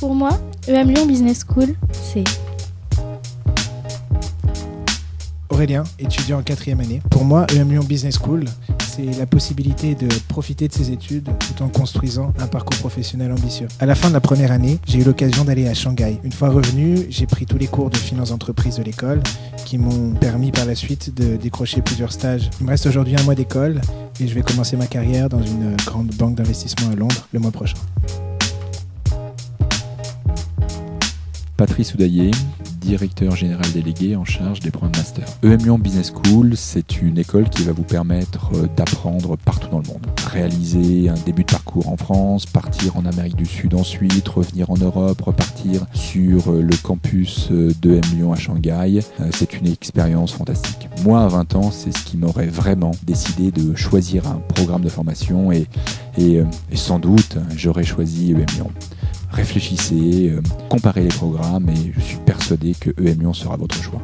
Pour moi, EM Lyon Business School, c'est... Aurélien, étudiant en 4e année. Pour moi, EM Lyon Business School, c'est la possibilité de profiter de ses études tout en construisant un parcours professionnel ambitieux. À la fin de la première année, j'ai eu l'occasion d'aller à Shanghai. Une fois revenu, j'ai pris tous les cours de finance d'entreprise de l'école qui m'ont permis par la suite de décrocher plusieurs stages. Il me reste aujourd'hui 1 mois d'école et je vais commencer ma carrière dans une grande banque d'investissement à Londres le mois prochain. Patrice Oudaillé, directeur général délégué en charge des programmes master. EM Lyon Business School, c'est une école qui va vous permettre d'apprendre partout dans le monde. Réaliser un début de parcours en France, partir en Amérique du Sud ensuite, revenir en Europe, repartir sur le campus d'EM Lyon à Shanghai. C'est une expérience fantastique. Moi, à 20 ans, c'est ce qui m'aurait vraiment décidé de choisir un programme de formation et sans doute, j'aurais choisi EM Lyon. Réfléchissez, comparez les programmes et je suis persuadé que EM Lyon sera votre choix.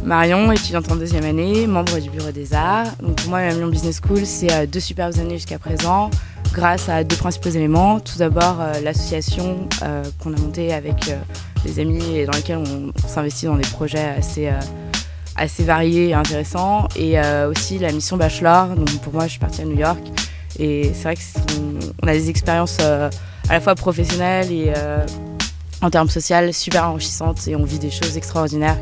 Marion, étudiante en 2e année, membre du bureau des arts. Donc pour moi, EM Lyon Business School, c'est 2 superbes années jusqu'à présent, grâce à 2 principaux éléments. Tout d'abord, l'association qu'on a montée avec des amis et dans laquelle on s'investit dans des projets assez variés et intéressants. Et aussi la mission bachelor. Donc pour moi, je suis partie à New York. Et c'est vrai qu'on a des expériences à la fois professionnelles et en termes sociaux super enrichissantes et on vit des choses extraordinaires.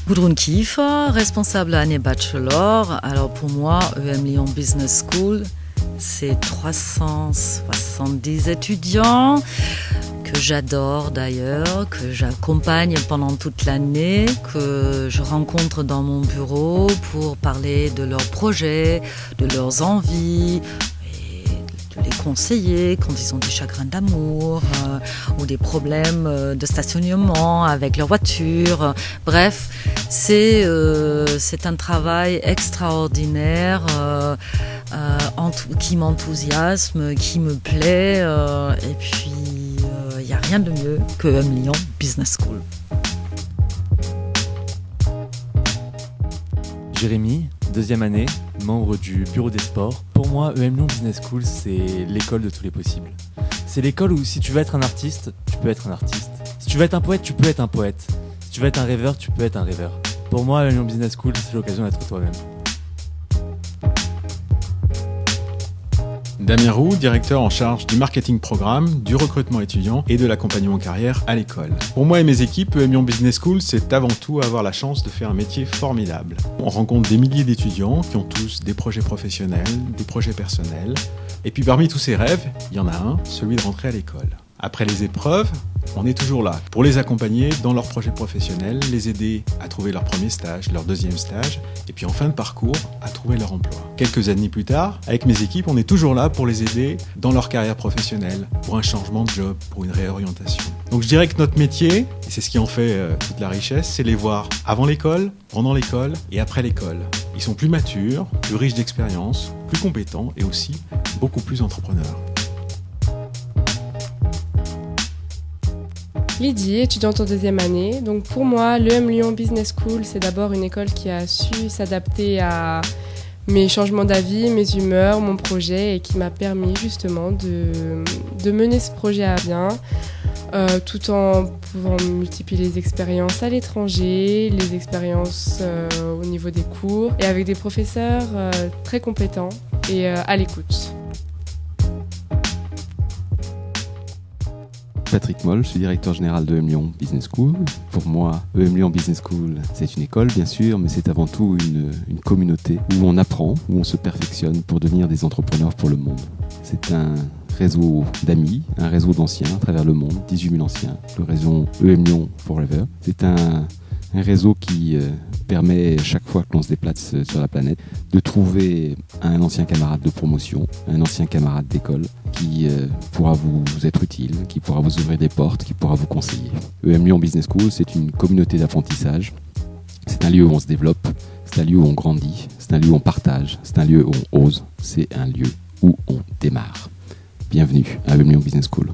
Gudrun Kiefer, responsable année bachelor. Alors pour moi, EM Lyon Business School, c'est 370 étudiants que j'adore d'ailleurs, que j'accompagne pendant toute l'année, que je rencontre dans mon bureau pour parler de leurs projets, de leurs envies, et de les conseiller quand ils ont des chagrins d'amour ou des problèmes de stationnement avec leur voiture. Bref, c'est un travail extraordinaire qui m'enthousiasme, qui me plaît et puis il n'y a rien de mieux que EM Lyon Business School. Jérémy, 2e année, membre du bureau des sports. Pour moi, EM Lyon Business School, c'est l'école de tous les possibles. C'est l'école où si tu veux être un artiste, tu peux être un artiste. Si tu veux être un poète, tu peux être un poète. Si tu veux être un rêveur, tu peux être un rêveur. Pour moi, EM Lyon Business School, c'est l'occasion d'être toi-même. Damien Roux, directeur en charge du marketing programme, du recrutement étudiant et de l'accompagnement carrière à l'école. Pour moi et mes équipes, EM Lyon Business School, c'est avant tout avoir la chance de faire un métier formidable. On rencontre des milliers d'étudiants qui ont tous des projets professionnels, des projets personnels. Et puis parmi tous ces rêves, il y en a un, celui de rentrer à l'école. Après les épreuves, on est toujours là pour les accompagner dans leurs projets professionnels, les aider à trouver leur premier stage, leur 2e stage, et puis en fin de parcours, à trouver leur emploi. Quelques années plus tard, avec mes équipes, on est toujours là pour les aider dans leur carrière professionnelle, pour un changement de job, pour une réorientation. Donc je dirais que notre métier, et c'est ce qui en fait toute la richesse, c'est les voir avant l'école, pendant l'école et après l'école. Ils sont plus matures, plus riches d'expérience, plus compétents et aussi beaucoup plus entrepreneurs. Lydie, étudiante en 2e année. Donc pour moi, l'EM Lyon Business School, c'est d'abord une école qui a su s'adapter à mes changements d'avis, mes humeurs, mon projet et qui m'a permis justement de mener ce projet à bien tout en pouvant multiplier les expériences à l'étranger, les expériences au niveau des cours et avec des professeurs très compétents et à l'écoute. Patrick Moll, je suis directeur général de EM Lyon Business School. Pour moi, EM Lyon Business School, c'est une école bien sûr, mais c'est avant tout une communauté où on apprend, où on se perfectionne pour devenir des entrepreneurs pour le monde. C'est un réseau d'amis, un réseau d'anciens à travers le monde, 18 000 anciens, le réseau EM Lyon Forever. C'est un réseau qui permet, chaque fois que l'on se déplace sur la planète, de trouver un ancien camarade de promotion, un ancien camarade d'école qui pourra vous être utile, qui pourra vous ouvrir des portes, qui pourra vous conseiller. EM Lyon Business School, c'est une communauté d'apprentissage. C'est un lieu où on se développe, c'est un lieu où on grandit, c'est un lieu où on partage, c'est un lieu où on ose, c'est un lieu où on démarre. Bienvenue à EM Lyon Business School.